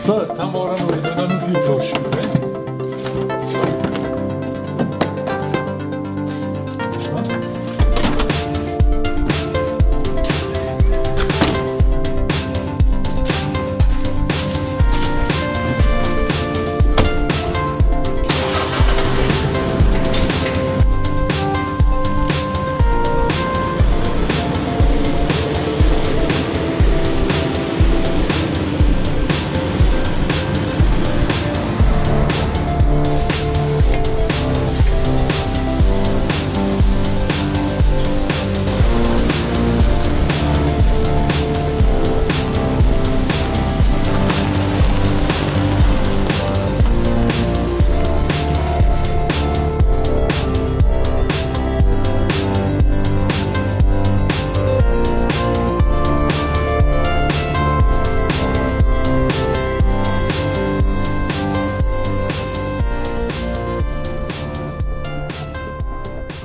So, jetzt haben wir auch noch viel Flaschen. Ne?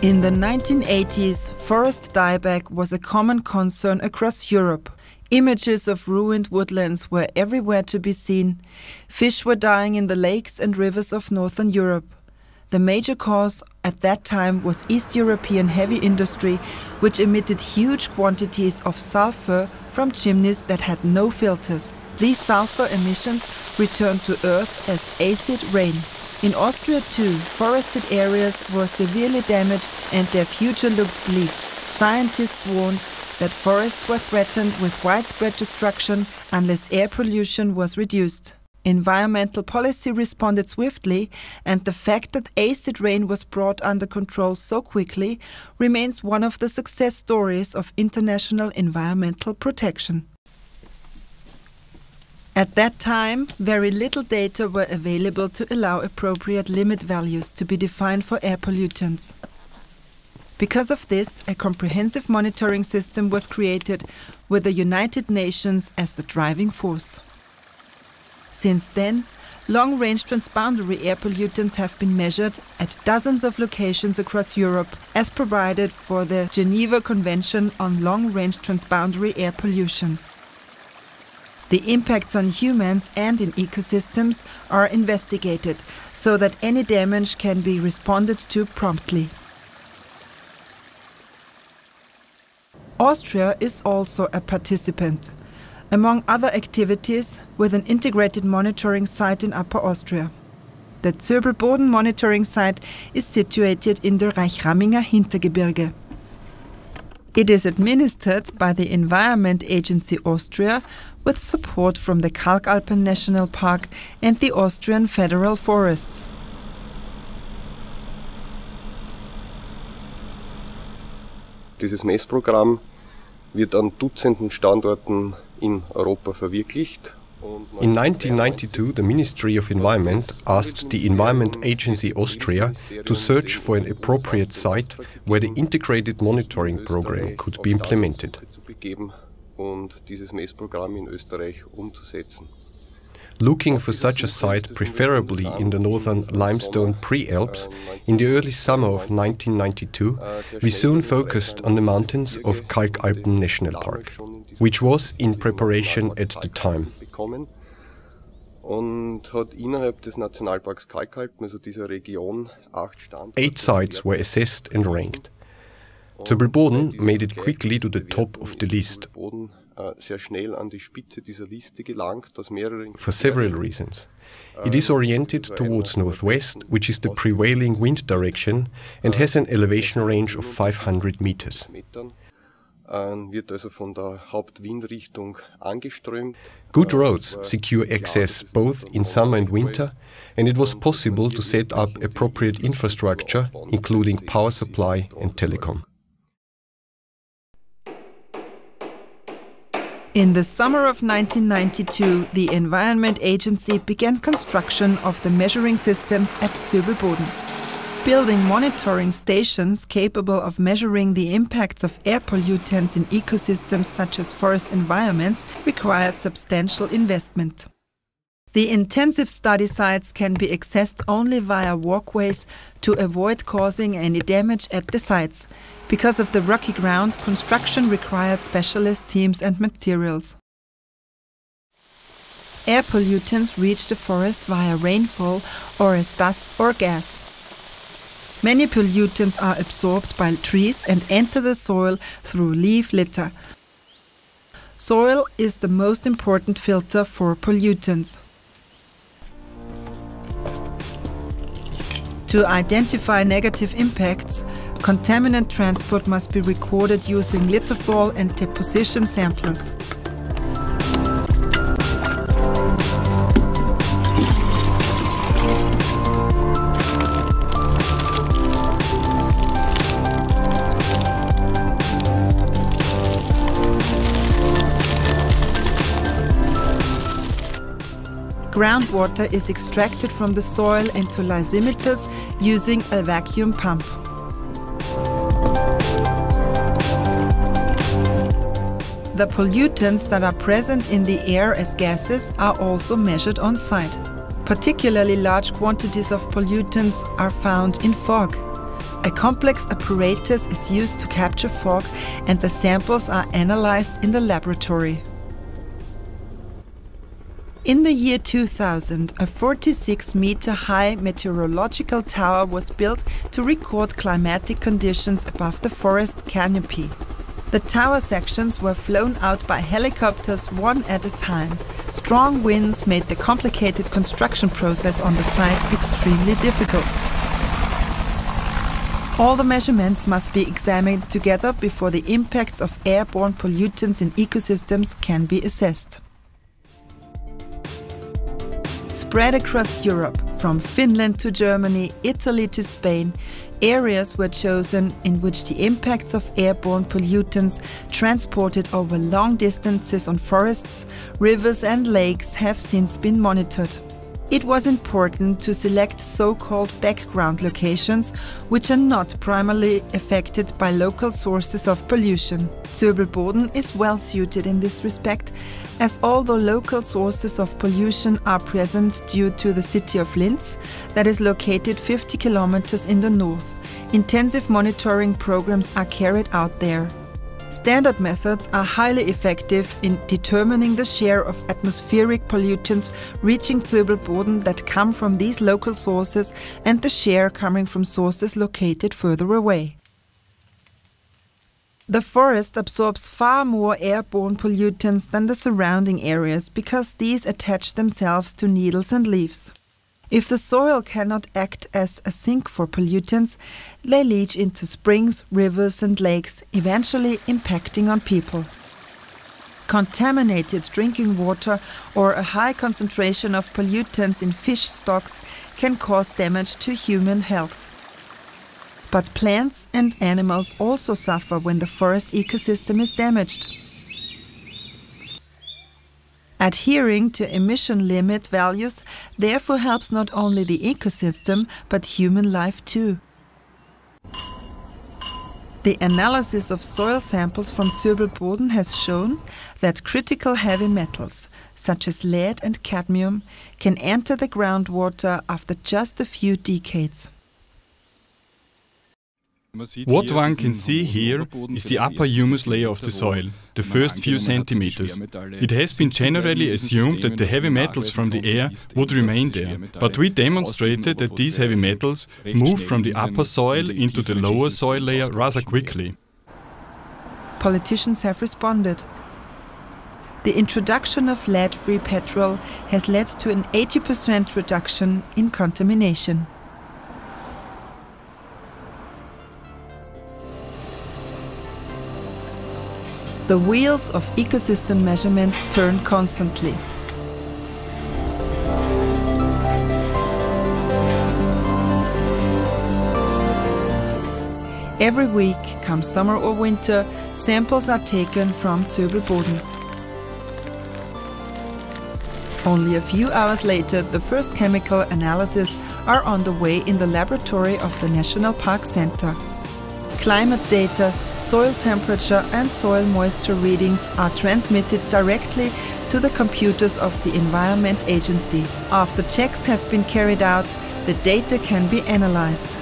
In the 1980s, forest dieback was a common concern across Europe. Images of ruined woodlands were everywhere to be seen. Fish were dying in the lakes and rivers of Northern Europe. The major cause at that time was East European heavy industry, which emitted huge quantities of sulfur from chimneys that had no filters. These sulfur emissions returned to Earth as acid rain. In Austria too, forested areas were severely damaged and their future looked bleak. Scientists warned that forests were threatened with widespread destruction unless air pollution was reduced. Environmental policy responded swiftly, and the fact that acid rain was brought under control so quickly remains one of the success stories of international environmental protection. At that time, very little data were available to allow appropriate limit values to be defined for air pollutants. Because of this, a comprehensive monitoring system was created with the United Nations as the driving force. Since then, long-range transboundary air pollutants have been measured at dozens of locations across Europe, as provided for the Geneva Convention on Long-Range Transboundary Air Pollution. The impacts on humans and in ecosystems are investigated so that any damage can be responded to promptly. Austria is also a participant, among other activities, with an integrated monitoring site in Upper Austria. The Zöbelboden monitoring site is situated in the Reichraminger Hintergebirge. It is administered by the Environment Agency Austria with support from the Kalkalpen National Park and the Austrian Federal Forests. Dieses Messprogramm wird an Dutzenden Standorten in Europa verwirklicht. In 1992, the Ministry of Environment asked the Environment Agency Austria to search for an appropriate site where the integrated monitoring program could be implemented. Looking for such a site, preferably in the northern limestone pre-Alps, in the early summer of 1992, we soon focused on the mountains of Kalkalpen National Park, which was in preparation at the time. Eight sites were assessed and ranked. Zöbelboden made it quickly to the top of the list for several reasons. It is oriented towards northwest, which is the prevailing wind direction, and has an elevation range of 500 meters. Good roads secure access both in summer and winter, and it was possible to set up appropriate infrastructure, including power supply and telecom. In the summer of 1992, the Environment Agency began construction of the measuring systems at Zöbelboden. Building monitoring stations capable of measuring the impacts of air pollutants in ecosystems such as forest environments required substantial investment. The intensive study sites can be accessed only via walkways to avoid causing any damage at the sites. Because of the rocky ground, construction required specialist teams and materials. Air pollutants reach the forest via rainfall or as dust or gas. Many pollutants are absorbed by trees and enter the soil through leaf litter. Soil is the most important filter for pollutants. To identify negative impacts, contaminant transport must be recorded using litterfall and deposition samplers. Groundwater is extracted from the soil into lysimeters using a vacuum pump. The pollutants that are present in the air as gases are also measured on site. Particularly large quantities of pollutants are found in fog. A complex apparatus is used to capture fog, and the samples are analyzed in the laboratory. In the year 2000, a 46-meter-high meteorological tower was built to record climatic conditions above the forest canopy. The tower sections were flown out by helicopters one at a time. Strong winds made the complicated construction process on the site extremely difficult. All the measurements must be examined together before the impacts of airborne pollutants in ecosystems can be assessed. Spread across Europe, from Finland to Germany, Italy to Spain, areas were chosen in which the impacts of airborne pollutants transported over long distances on forests, rivers and lakes have since been monitored. It was important to select so-called background locations, which are not primarily affected by local sources of pollution. Zöbelboden is well suited in this respect, as although local sources of pollution are present due to the city of Linz, that is located 50 kilometers in the north, intensive monitoring programs are carried out there. Standard methods are highly effective in determining the share of atmospheric pollutants reaching Zöbelboden that come from these local sources and the share coming from sources located further away. The forest absorbs far more airborne pollutants than the surrounding areas because these attach themselves to needles and leaves. If the soil cannot act as a sink for pollutants, they leach into springs, rivers and lakes, eventually impacting on people. Contaminated drinking water or a high concentration of pollutants in fish stocks can cause damage to human health. But plants and animals also suffer when the forest ecosystem is damaged. Adhering to emission limit values therefore helps not only the ecosystem, but human life too. The analysis of soil samples from Zöbelboden has shown that critical heavy metals, such as lead and cadmium, can enter the groundwater after just a few decades. What one can see here is the upper humus layer of the soil, the first few centimeters. It has been generally assumed that the heavy metals from the air would remain there, but we demonstrated that these heavy metals move from the upper soil into the lower soil layer rather quickly. Politicians have responded. The introduction of lead-free petrol has led to an 80% reduction in contamination. The wheels of ecosystem measurement turn constantly. Every week, come summer or winter, samples are taken from Zöbelboden. Only a few hours later, the first chemical analyses are on the way in the laboratory of the National Park Center. Climate data, soil temperature and soil moisture readings are transmitted directly to the computers of the Environment Agency. After checks have been carried out, the data can be analyzed.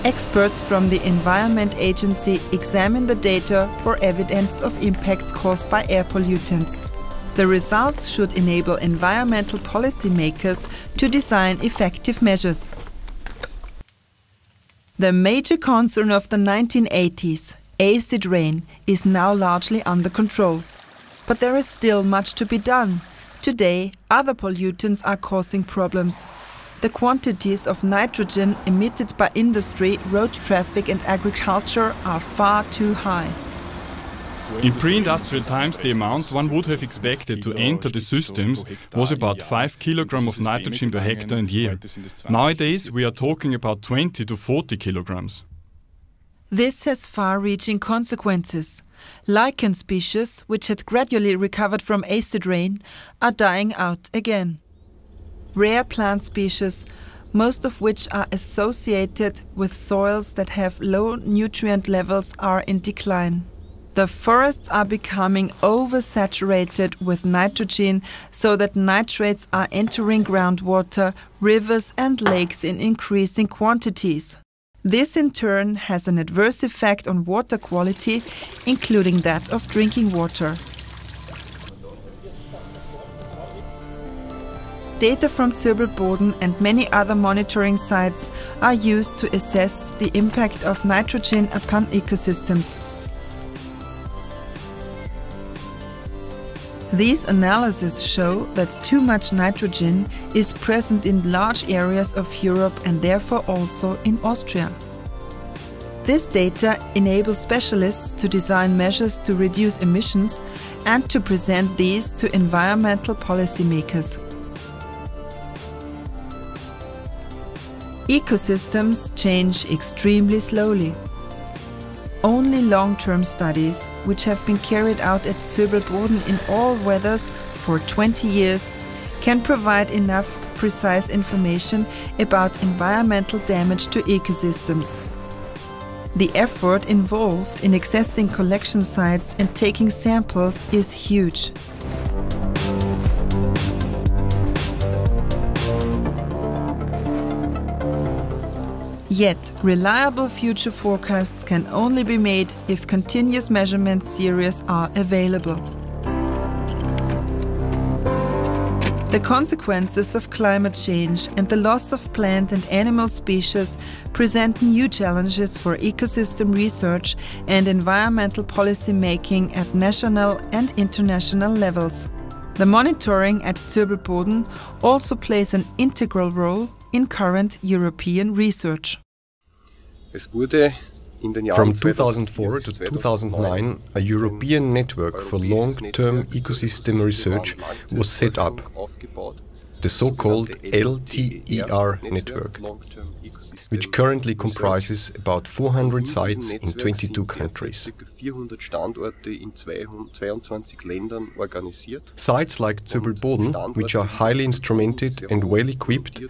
Experts from the Environment Agency examine the data for evidence of impacts caused by air pollutants. The results should enable environmental policymakers to design effective measures. The major concern of the 1980s, acid rain, is now largely under control. But there is still much to be done. Today, other pollutants are causing problems. The quantities of nitrogen emitted by industry, road traffic and agriculture are far too high. In pre-industrial times, the amount one would have expected to enter the systems was about 5 kilograms of nitrogen per hectare and year. Nowadays, we are talking about 20 to 40 kilograms. This has far-reaching consequences. Lichen species, which had gradually recovered from acid rain, are dying out again. Rare plant species, most of which are associated with soils that have low nutrient levels, are in decline. The forests are becoming oversaturated with nitrogen so that nitrates are entering groundwater, rivers and lakes in increasing quantities. This in turn has an adverse effect on water quality, including that of drinking water. Data from Zöbelboden and many other monitoring sites are used to assess the impact of nitrogen upon ecosystems. These analyses show that too much nitrogen is present in large areas of Europe and therefore also in Austria. This data enables specialists to design measures to reduce emissions and to present these to environmental policymakers. Ecosystems change extremely slowly. Only long-term studies, which have been carried out at Zöbelboden in all weathers for 20 years, can provide enough precise information about environmental damage to ecosystems. The effort involved in accessing collection sites and taking samples is huge. Yet, reliable future forecasts can only be made if continuous measurement series are available. The consequences of climate change and the loss of plant and animal species present new challenges for ecosystem research and environmental policy making at national and international levels. The monitoring at Zöbelboden also plays an integral role in current European research. From 2004 to 2009, a European network for long-term ecosystem research was set up, the so-called LTER network, which currently comprises about 400 sites in 22 countries. Sites like Zöbelboden, which are highly instrumented and well equipped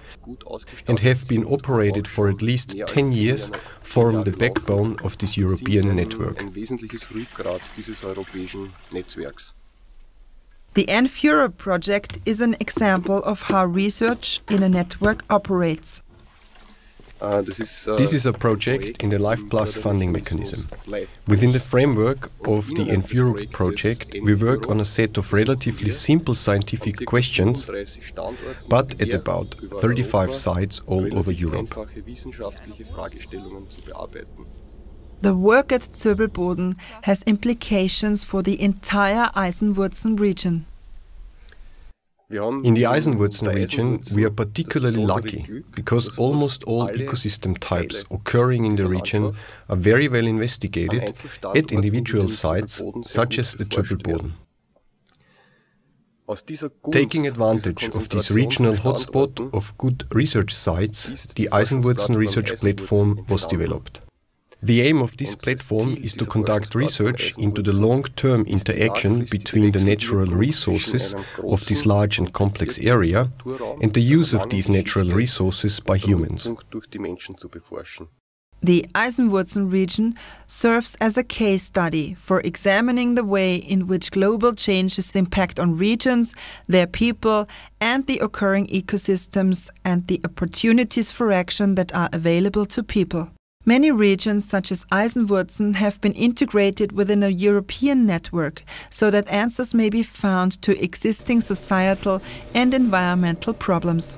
and have been operated for at least 10 years, form the backbone of this European network. The ENF-Europe project is an example of how research in a network operates. This is a project in the Life Plus funding mechanism. Within the framework of the ENF-Europe project, we work on a set of relatively simple scientific questions, but at about 35 sites all over Europe. The work at Zöbelboden has implications for the entire Eisenwurzen region. In the Eisenwurzen region, we are particularly lucky because almost all ecosystem types occurring in the region are very well investigated at individual sites, such as the Zöbelboden. Taking advantage of this regional hotspot of good research sites, the Eisenwurzen research platform was developed. The aim of this platform is to conduct research into the long-term interaction between the natural resources of this large and complex area and the use of these natural resources by humans. The Eisenwurzen region serves as a case study for examining the way in which global changes impact on regions, their people, and the occurring ecosystems, and the opportunities for action that are available to people. Many regions, such as Eisenwurzen, have been integrated within a European network so that answers may be found to existing societal and environmental problems.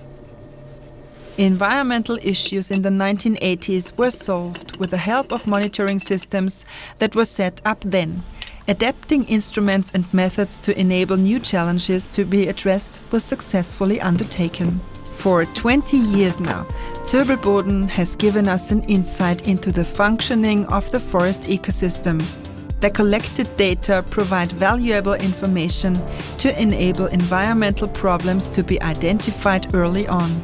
Environmental issues in the 1980s were solved with the help of monitoring systems that were set up then. Adapting instruments and methods to enable new challenges to be addressed was successfully undertaken. For 20 years now, Zöbelboden has given us an insight into the functioning of the forest ecosystem. The collected data provide valuable information to enable environmental problems to be identified early on.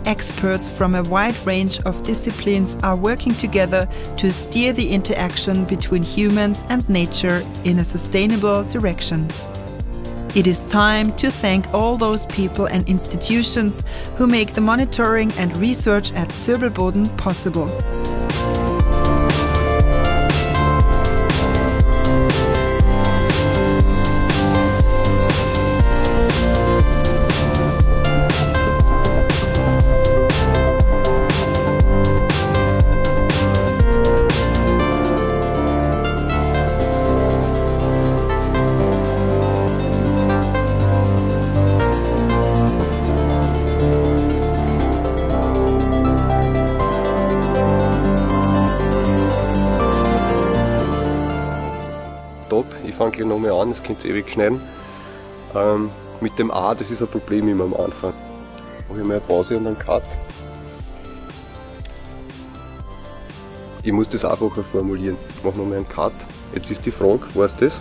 Experts from a wide range of disciplines are working together to steer the interaction between humans and nature in a sustainable direction. It is time to thank all those people and institutions who make the monitoring and research at Zöbelboden possible. Ich fange gleich nochmal an, das könnt ihr ewig schneiden. Mit dem A, das ist ein Problem immer am Anfang. Mache ich mal eine Pause und einen Cut. Ich muss das einfacher formulieren. Ich mache nochmal einen Cut. Jetzt ist die Frage, weißt du das?